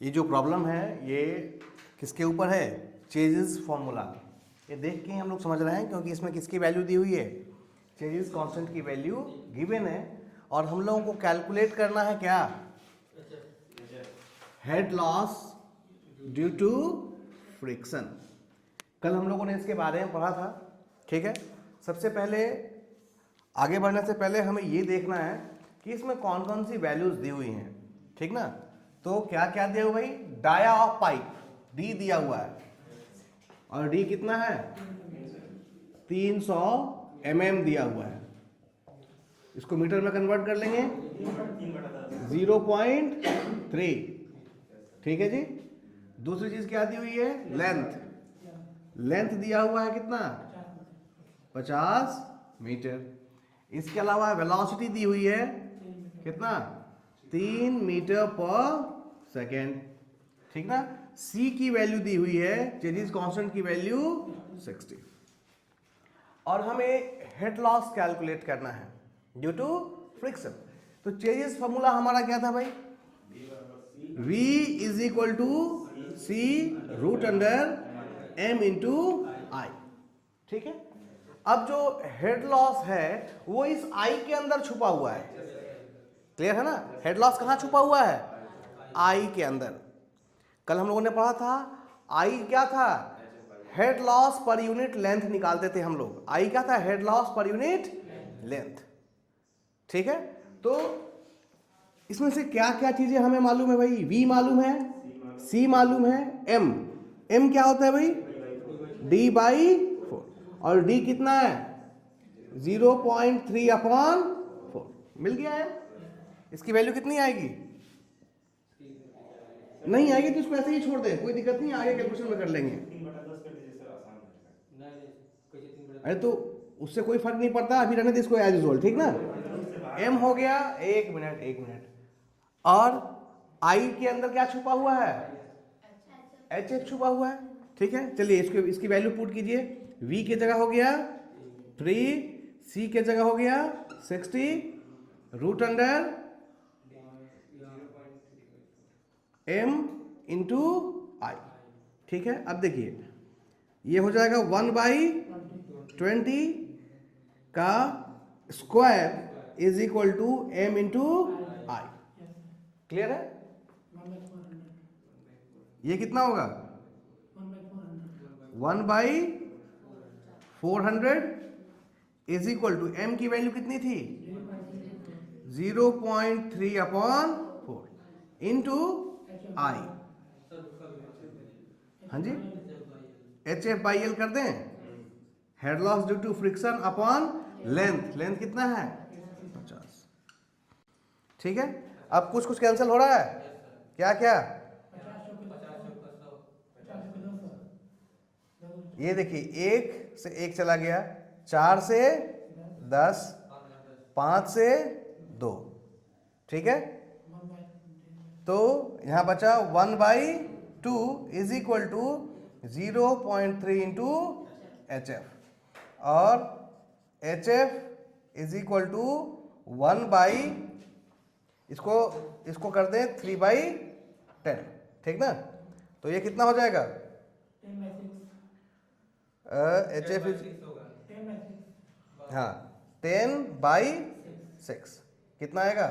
ये जो प्रॉब्लम है ये किसके ऊपर है? Chassis formula. ये देख के ही हम लोग समझ रहे हैं क्योंकि इसमें किसकी वैल्यू दी हुई है? चेजिस कांस्टेंट की वैल्यू गिवन है और हम लोगों को कैलकुलेट करना है क्या? Head loss due to friction. कल हम लोगों ने इसके बारे में पढ़ा था, ठीक है। सबसे पहले आगे बढ़ने से पहले हमें ये देखना है कि इसमें कौन कौन सी वैल्यूज दी हुई हैं, ठीक ना। तो क्या क्या दिया हुआ भाई? डाया ऑफ पाइप डी दिया हुआ है और डी कितना है? 300 mm दिया हुआ है। इसको मीटर में कन्वर्ट कर लेंगे 0.3, ठीक है जी। दूसरी चीज क्या दी हुई है? लेंथ दिया हुआ है कितना? 50 मीटर। इसके अलावा वेलोसिटी दी हुई है कितना? 3 मीटर पर सेकेंड, ठीक ना। सी की वैल्यू दी हुई है, चेजिस कांस्टेंट की वैल्यू 60 और हमें हेड लॉस कैलकुलेट करना है ड्यू टू फ्रिक्शन। तो चेजिस फॉर्मूला हमारा क्या था भाई? V is equal to C root under m into I, ठीक है। अब जो हेड लॉस है वो इस I के अंदर छुपा हुआ है, क्लियर है ना। हेड लॉस कहाँ छुपा हुआ है? I के अंदर। कल हम लोगों ने पढ़ा था I क्या था? Head loss per unit length निकालते थे हम लोग। I क्या था? Head loss per unit length, ठीक है। तो इसमें से क्या क्या चीजें हमें मालूम है भाई? V मालूम है, C मालूम है, M क्या होता है भाई? D/4 और D कितना है? 0.3/4 मिल गया है। इसकी वैल्यू कितनी आएगी? नहीं आएगी तो इसको ऐसे ही छोड़ दे, कोई दिक्कत नहीं, आगे कैलकुलेशन में कर लेंगे। अरे तो उससे कोई फर्क नहीं पड़ता, अभी रहने दे इसको एज यूजुअल, ठीक ना। M हो गया, एक मिनट। और I के अंदर क्या छुपा हुआ है? HF छुपा हुआ है, ठीक है। चलिए इसकी वैल्यू पुट कीजिए। V की जगह हो गया 3, C के जगह हो गया 60 root under M into I, ठीक है। अब देखिए ये हो जाएगा 1/20 का square is equal to M into I, clear है। ये कितना होगा? 1/400 इज इक्वल टू M की वैल्यू कितनी थी? 0.3/4 इंटू आई। हाँ जी, HF/L कर दें। Head loss due to friction upon length कितना है? 50, ठीक है। अब कुछ कैंसिल हो रहा है, क्या क्या? ये देखिए 1 से 1 चला गया, 4 से 10, 5 से 2, ठीक है। तो यहां बचा 1/2 is equal to 0.3 into HF और HF इज इक्वल टू इसको कर दें 3/10, ठीक ना। तो ये कितना हो जाएगा? HF इज 10/6 कितना आएगा?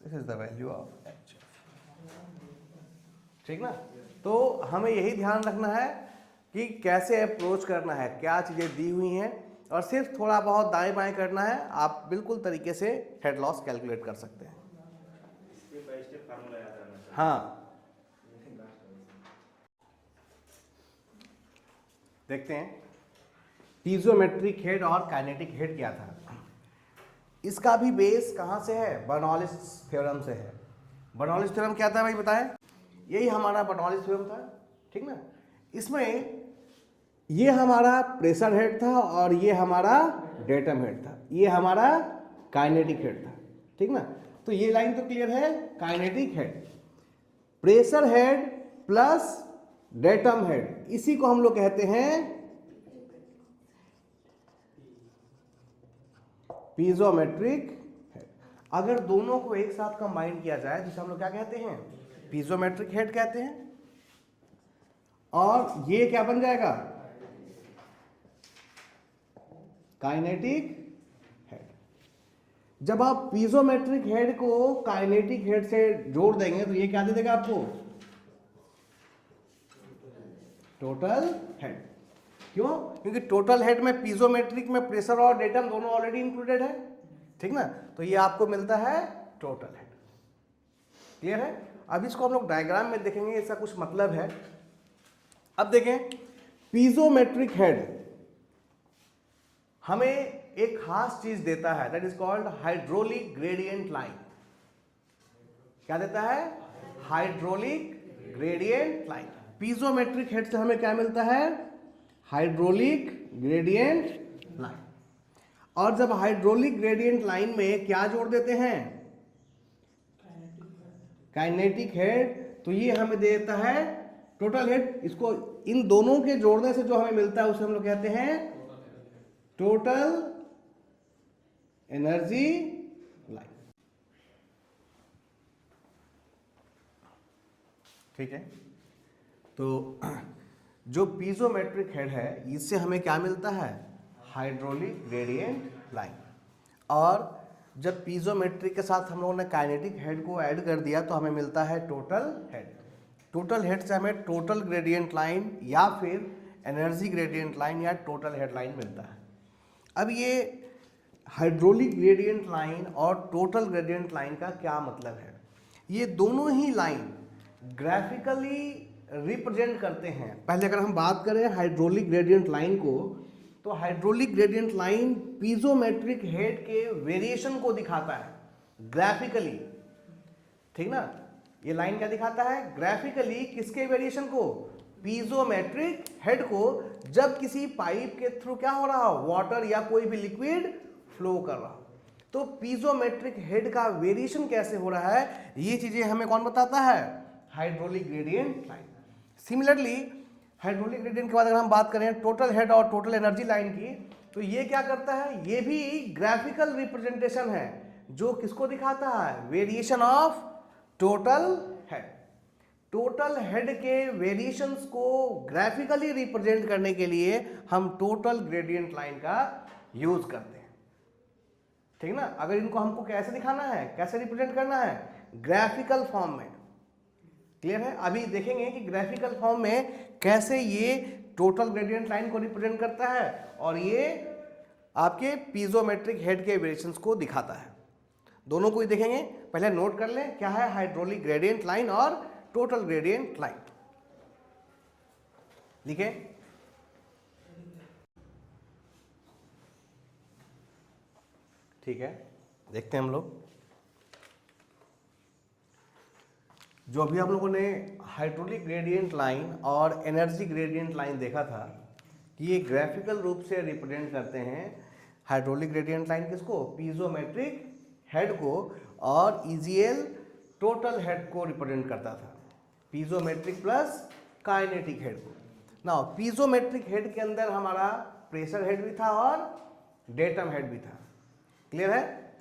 This is the value of HF, ठीक ना। तो हमें यही ध्यान रखना है कि कैसे अप्रोच करना है, क्या चीजें दी हुई हैं और सिर्फ थोड़ा बहुत दाएं बाएं करना है, आप बिल्कुल तरीके से हेड लॉस कैलकुलेट कर सकते हैं। हाँ, देखते हैं पीजोमेट्रिक हेड और काइनेटिक हेड क्या था। इसका भी बेस कहाँ से है? बर्नौलिस थ्योरम से है। बर्नौलिस थ्योरम क्या था भाई बताएं? यही हमारा बर्नौलिस थ्योरम था, ठीक ना। इसमें ये हमारा प्रेशर हेड था और ये हमारा डेटम हेड था, ये हमारा काइनेटिक हेड था, ठीक ना। तो ये लाइन तो क्लियर है। Kinetic head, pressure head plus datum head, इसी को हम लोग कहते हैं पीजोमेट्रिक हेड। अगर दोनों को एक साथ कंबाइन किया जाए जिसे हम लोग क्या कहते हैं, पीजोमेट्रिक हेड कहते हैं, और ये क्या बन जाएगा, काइनेटिक हेड। जब आप पीजोमेट्रिक हेड को काइनेटिक हेड से जोड़ देंगे तो ये क्या दे देगा आपको, टोटल हेड। क्यों? क्योंकि टोटल हेड में पीजोमेट्रिक में प्रेशर और डेटम दोनों ऑलरेडी इंक्लूडेड है, ठीक ना, तो ये आपको मिलता है टोटल हेड। क्लियर है? अब इसको हम लोग डायग्राम में देखेंगे, इसका कुछ मतलब है। अब देखें, पीजोमेट्रिक हेड हमें एक खास चीज देता है, that is called hydraulic gradient line. क्या देता है? Hydraulic gradient line. पीजोमेट्रिक हेड से हमें क्या मिलता है, हाइड्रोलिक ग्रेडियंट लाइन। और जब हाइड्रोलिक ग्रेडियंट लाइन में क्या जोड़ देते हैं, काइनेटिक हेड, तो ये हमें देता है टोटल हेड। इसको इन दोनों के जोड़ने से जो हमें मिलता है उसे हम लोग कहते हैं टोटल एनर्जी लाइन। ठीक है, तो जो पीजोमेट्रिक हेड है इससे हमें क्या मिलता है, हाइड्रोलिक ग्रेडियंट लाइन। और जब पीजोमेट्रिक के साथ हम लोगों ने काइनेटिक हेड को ऐड कर दिया तो हमें मिलता है टोटल हेड। टोटल हेड से हमें टोटल ग्रेडियंट लाइन या फिर एनर्जी ग्रेडियंट लाइन या टोटल हेड लाइन मिलता है। अब ये हाइड्रोलिक ग्रेडियंट लाइन और टोटल ग्रेडियंट लाइन का क्या मतलब है, ये दोनों ही लाइन ग्राफिकली रिप्रेजेंट करते हैं। पहले अगर हम बात करें हाइड्रोलिक ग्रेडियंट लाइन को, तो हाइड्रोलिक ग्रेडियंट लाइन पीजोमेट्रिक हेड के वेरिएशन को दिखाता है ग्राफिकली, ठीक ना। ये लाइन क्या दिखाता है, ग्राफिकली किसके वेरिएशन को, पीजोमेट्रिक हेड को, जब किसी पाइप के थ्रू क्या हो रहा हो, वाटर या कोई भी लिक्विड फ्लो कर रहा हो। तो पीजोमेट्रिक हेड का वेरिएशन कैसे हो रहा है, ये चीजें हमें कौन बताता है, hydraulic gradient line. Similarly hydraulic gradient के बाद अगर हम बात करें टोटल हेड और टोटल एनर्जी लाइन की, तो ये क्या करता है, ये भी ग्राफिकल रिप्रेजेंटेशन है जो किसको दिखाता है, variation of total head. Total head के वेरिएशंस को ग्राफिकली रिप्रेजेंट करने के लिए हम टोटल ग्रेडियंट लाइन का यूज करते हैं, ठीक ना। अगर इनको हमको कैसे दिखाना है, कैसे रिप्रेजेंट करना है, ग्राफिकल फॉर्म में। क्लियर है? अभी देखेंगे कि ग्राफिकल फॉर्म में कैसे ये टोटल ग्रेडियंट लाइन को रिप्रेजेंट करता है और ये आपके पीजोमेट्रिक हेड के वेरिएशंस को दिखाता है। दोनों को ही देखेंगे, पहले नोट कर लें क्या है हाइड्रोलिक ग्रेडियंट लाइन और टोटल ग्रेडियंट लाइन। लिखे, ठीक है, देखते हैं हम लोग। जो अभी हम लोगों ने हाइड्रोलिक ग्रेडियंट लाइन और एनर्जी ग्रेडियंट लाइन देखा था कि ये ग्राफिकल रूप से रिप्रेजेंट करते हैं। हाइड्रोलिक ग्रेडियंट लाइन किसको, पीजोमेट्रिक हेड को, और ईजीएल टोटल हेड को रिप्रेजेंट करता था, पीजोमेट्रिक प्लस काइनेटिक हेड को। ना पीजोमेट्रिक हेड के अंदर हमारा प्रेशर हेड भी था और डेटम हेड भी था। क्लियर है?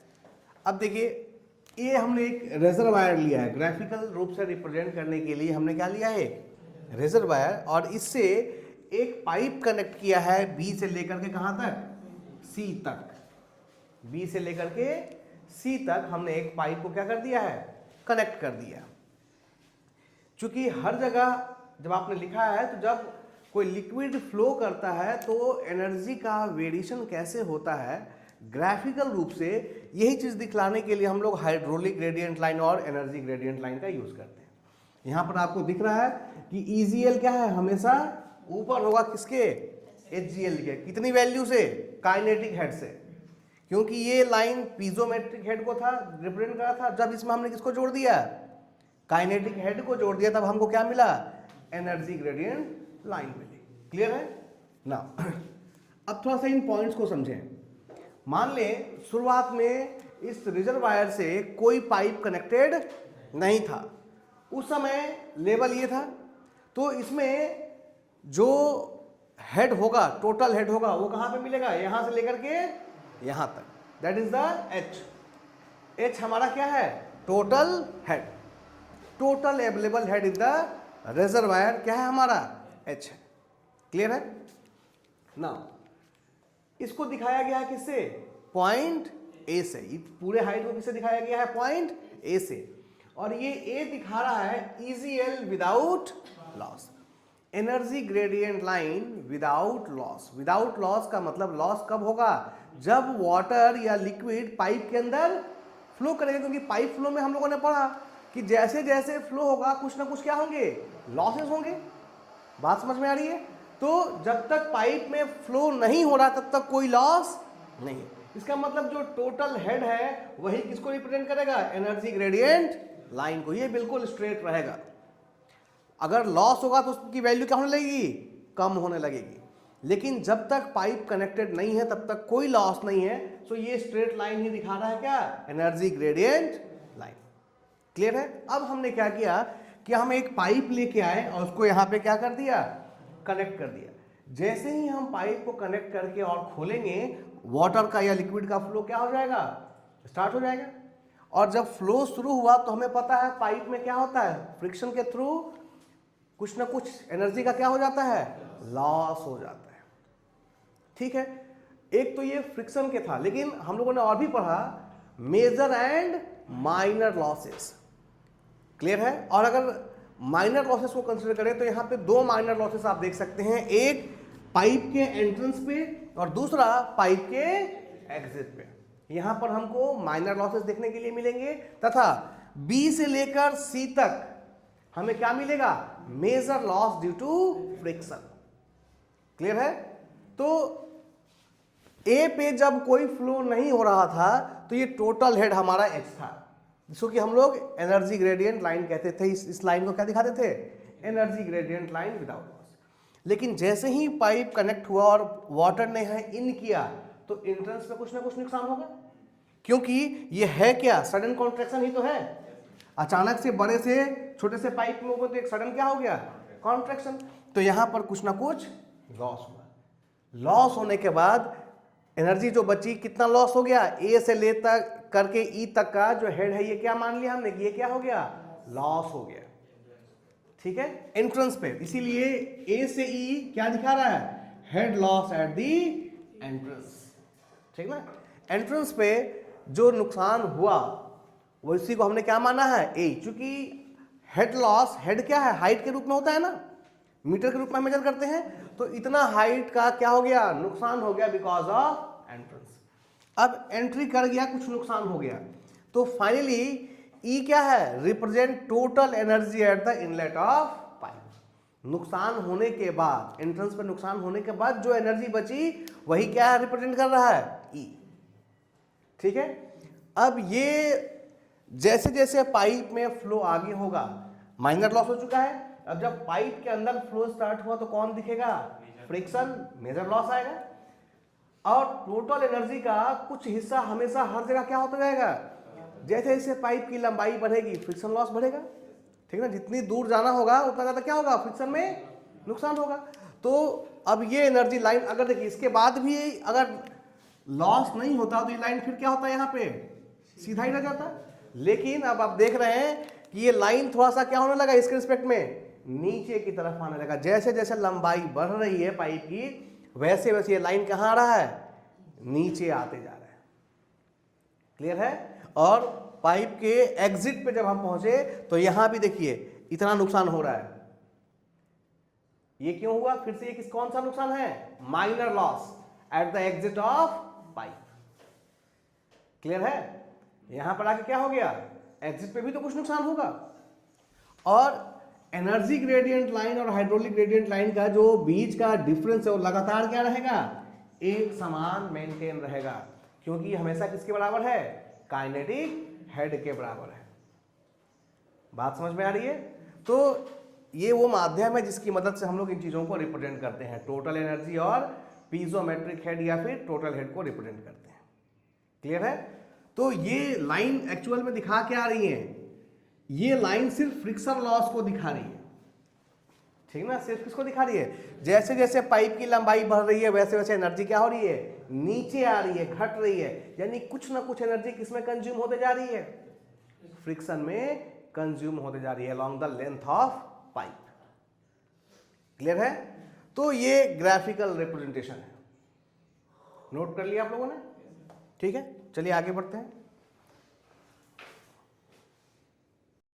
अब देखिए, ये हमने एक रेजरवायर लिया है, ग्राफिकल रूप से रिप्रेजेंट करने के लिए हमने क्या लिया है, रेजरवायर, और इससे एक पाइप कनेक्ट किया है बी से लेकर के कहां तक, सी तक। बी से लेकर के सी तक हमने एक पाइप को क्या कर दिया है, कनेक्ट कर दिया। चूंकि हर जगह जब आपने लिखा है तो जब कोई लिक्विड फ्लो करता है तो एनर्जी का वेरिएशन कैसे होता है ग्राफिकल रूप से, यही चीज दिखलाने के लिए हम लोग हाइड्रोलिक ग्रेडियंट लाइन और एनर्जी ग्रेडियंट लाइन का यूज करते हैं। यहां पर आपको दिख रहा है कि ईजीएल क्या है, हमेशा ऊपर होगा किसके, एचजीएल के। कितनी वैल्यू से, काइनेटिक हेड से, क्योंकि ये लाइन पीजोमेट्रिक हेड को था रिप्रेजेंट करा था। जब इसमें हमने किसको जोड़ दिया, काइनेटिक हेड को जोड़ दिया, तब हमको क्या मिला, एनर्जी ग्रेडियंट लाइन मिली। क्लियर है ना? अब थोड़ा सा इन पॉइंट्स को समझें। मान ले शुरुआत में इस रिजर्वायर से कोई पाइप कनेक्टेड नहीं था, उस समय लेवल ये था, तो इसमें जो हेड होगा, टोटल हेड होगा, वो कहां पे मिलेगा, यहां से लेकर के यहां तक, that is the H. H हमारा क्या है? Total head. Total available head in the reservoir क्या है हमारा? H है। क्लियर है ना? इसको दिखाया गया है किससे? पॉइंट ए से। पूरे हाइट को किससे दिखाया गया है? पॉइंट ए से। और ये ए दिखा रहा है EGL without loss, energy gradient line without loss. Without loss का मतलब लॉस कब होगा? जब वाटर या लिक्विड पाइप के अंदर फ्लो करेगा, क्योंकि पाइप फ्लो में हम लोगों ने पढ़ा कि जैसे जैसे फ्लो होगा कुछ ना कुछ क्या होंगे? लॉसेस होंगे। बात समझ में आ रही है? तो जब तक पाइप में फ्लो नहीं हो रहा तब तक कोई लॉस नहीं। इसका मतलब जो टोटल हेड है वही किसको रिप्रेजेंट करेगा? एनर्जी ग्रेडियंट लाइन को। ये बिल्कुल स्ट्रेट रहेगा। अगर लॉस होगा तो उसकी वैल्यू क्या होने लगेगी? कम होने लगेगी। लेकिन जब तक पाइप कनेक्टेड नहीं है तब तक कोई लॉस नहीं है, तो ये स्ट्रेट लाइन ही दिखा रहा है क्या? Energy gradient line. क्लियर है? अब हमने क्या किया कि हम एक पाइप लेके आए और उसको यहां पे क्या कर दिया? कनेक्ट कर दिया। जैसे ही हम पाइप को कनेक्ट करके और खोलेंगे, वाटर का या लिक्विड का फ्लो क्या हो जाएगा? स्टार्ट हो जाएगा। और जब फ्लो शुरू हुआ तो हमें पता है पाइप में क्या होता है? फ्रिक्शन के थ्रू कुछ ना कुछ एनर्जी का क्या हो जाता है? लॉस हो जाता है। ठीक है, एक तो ये फ्रिक्शन के था, लेकिन हम लोगों ने और भी पढ़ा major and minor losses. Clear है? और अगर माइनर लॉसेस को कंसीडर करें तो यहां पे दो माइनर लॉसेस आप देख सकते हैं, एक पाइप के एंट्रेंस पे और दूसरा पाइप के एग्जिट पे। यहां पर हमको माइनर लॉसेस देखने के लिए मिलेंगे, तथा बी से लेकर सी तक हमें क्या मिलेगा? Major loss due to friction. Clear है? तो ए पे जब कोई फ्लो नहीं हो रहा था तो ये टोटल हेड हमारा H था, जिसको कि हम लोग एनर्जी ग्रेडियंट लाइन कहते थे। इस लाइन को क्या दिखाते थे? Energy gradient line without loss. लेकिन जैसे ही पाइप कनेक्ट हुआ और वाटर ने यहाँ इन किया तो एंट्रेंस पे कुछ ना कुछ नुकसान होगा, क्योंकि ये है क्या? सडन कॉन्ट्रैक्शन ही तो है। अचानक से बड़े से छोटे से पाइप में तो एक सडन क्या हो गया? कॉन्ट्रैक्शन। तो यहां पर कुछ ना कुछ लॉस हुआ। लॉस होने के बाद एनर्जी जो बची, कितना लॉस हो गया? ए से ले तक करके ई तक का जो हेड है ये क्या मान लिया हमने कि ये क्या हो गया? लॉस हो गया। ठीक है, एंट्रेंस पे। इसीलिए ए से ई क्या दिखा रहा है? Head loss at the entrance. ठीक ना? एंट्रेंस पे जो नुकसान हुआ वो इसी को हमने क्या माना है? ए। चूंकि हेड लॉस, हेड क्या है? हाइट के रूप में होता है ना, मीटर के रूप में मेजर करते हैं। तो इतना हाइट का क्या हो गया? नुकसान हो गया बिकॉज ऑफ एंट्रेंस। अब एंट्री कर गया, कुछ नुकसान हो गया, तो फाइनली ई क्या है? Represent total energy at the inlet of pipe. नुकसान होने के बाद, एंट्रेंस पे नुकसान होने के बाद जो एनर्जी बची वही क्या है? रिप्रेजेंट कर रहा है? ई। ठीक है, अब ये जैसे जैसे पाइप में फ्लो आगे होगा, माइनर लॉस हो चुका है। अब जब पाइप के अंदर फ्लो स्टार्ट हुआ तो कौन दिखेगा? फ्रिक्शन, मेजर लॉस आएगा। और टोटल एनर्जी का कुछ हिस्सा हमेशा हर जगह क्या होता जाएगा? जैसे जैसे पाइप की लंबाई बढ़ेगी फ्रिक्शन लॉस बढ़ेगा। ठीक है ना? जितनी दूर जाना होगा उतना ज्यादा क्या होगा? फ्रिक्शन में नुकसान होगा। तो अब ये एनर्जी लाइन, अगर देखिए इसके बाद भी अगर लॉस नहीं होता तो ये लाइन फिर क्या होता है? यहाँ पे सीधा ही रह जाता। लेकिन अब आप देख रहे हैं कि ये लाइन थोड़ा सा क्या होने लगा? इसके रिस्पेक्ट में नीचे की तरफ आने लगा। जैसे जैसे लंबाई बढ़ रही है पाइप की, वैसे वैसे ये लाइन कहाँ आ रहा है? नीचे आते जा रहा है। क्लियर है? और पाइप के एग्जिट पे जब हम पहुंचे तो यहां भी देखिए इतना नुकसान हो रहा है। ये क्यों हुआ? फिर से ये कौन सा नुकसान है? Minor loss at the exit of pipe. Clear है? यहां पर आके क्या हो गया? एग्जिट पे भी तो कुछ नुकसान होगा। और एनर्जी ग्रेडियंट लाइन और हाइड्रोलिक ग्रेडियंट लाइन का जो बीच का डिफरेंस है वो लगातार क्या रहेगा? एक समान मेंटेन रहेगा, क्योंकि हमेशा किसके बराबर है? काइनेटिक हेड के बराबर है। बात समझ में आ रही है? तो ये वो माध्यम है जिसकी मदद से हम लोग इन चीजों को रिप्रेजेंट करते हैं, टोटल एनर्जी और पीजोमेट्रिक हेड या फिर टोटल हेड को रिप्रेजेंट करते हैं। क्लियर है? तो ये लाइन एक्चुअल में दिखा क्या रही है? ये लाइन सिर्फ फ्रिक्शन लॉस को दिखा रही है। ठीक ना, सिर्फ किसको दिखा रही है, जैसे जैसे पाइप की लंबाई बढ़ रही है वैसे वैसे एनर्जी क्या हो रही है, नीचे आ रही है, घट रही है, यानी कुछ ना कुछ एनर्जी किसमें कंज्यूम होते जा रही है, फ्रिक्शन में कंज्यूम होते जा रही है along the length of pipe. Clear है? तो ये ग्राफिकल रिप्रेजेंटेशन है, नोट कर लिया आप लोगों ने? ठीक है, चलिए आगे बढ़ते हैं।